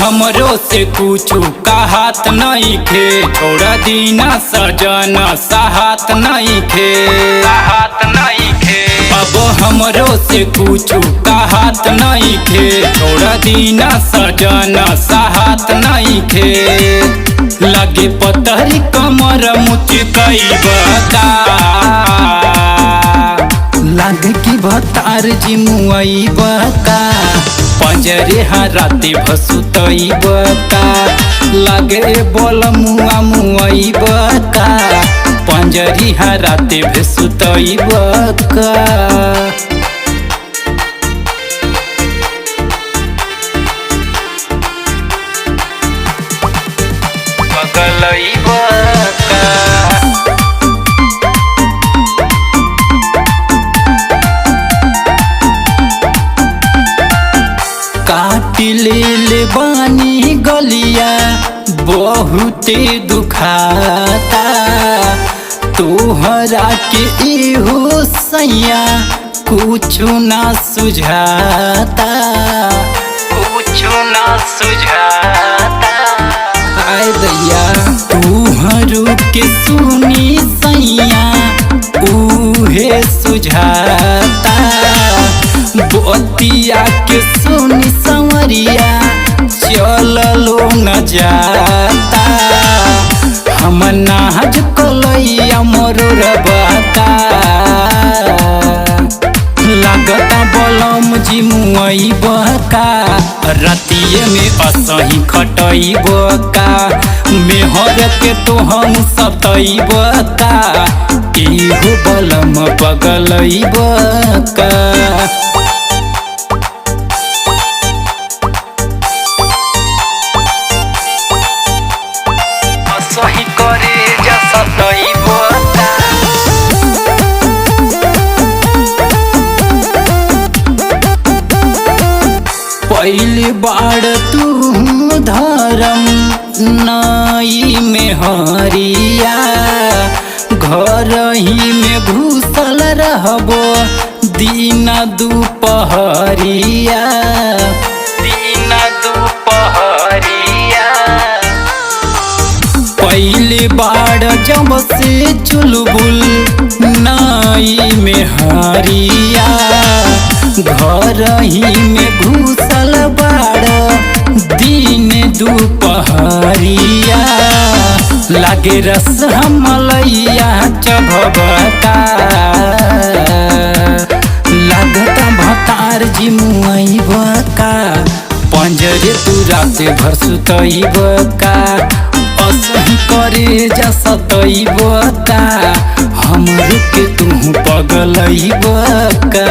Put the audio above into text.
हमरो से कुछु कहत नहीं खे, छोड़ दीना सजना साहत नहीं खे, साहत नहीं खे। अब हमरो से कुछु कहत नहीं खे, छोड़ दीना सजना साहत नहीं खे। लगे पतरी कमर मुचकई बता, लागे की भतार जी मुआई बता, पंजरे हराते भसुतई बता। लागे बोल मुआ मुआई बता, पंजरी हराते भसुतई बका। पगलई बका काटी ले बानी गलिया बहुते दुखाता, तोहरा के इहो सैया कुछु ना सुझाता, कुछु ना सुझाता। आय दैया तोहरो के सुनी सैया उहे सुझाता, बतिया के सुनी संवरिया चललो न जाता। हम नाज कलैया मोर बता, लागता बलम जी मुआई बका, रतिये में असही खटई बका। मेहर के तो हम सतई बका, इहो बलम पगलई बका। सही करे जा सतई बका। पहली बार तू धर्म नई में हरिया, घर ही में घुसल रहबो दिन दुपहरिया, दिन दुपहरिया। पहली बार जब से चुलबुल नई में हरिया, घर ही में घुसल बाड़ दिन दुपहरिया। लागे रस हमलैया चभबका, लागता भतार जी मुआई बका, पंजरे तू राते भर सुतई बका। असही करे जा सतई बका, हमरो के तू पगलई बका।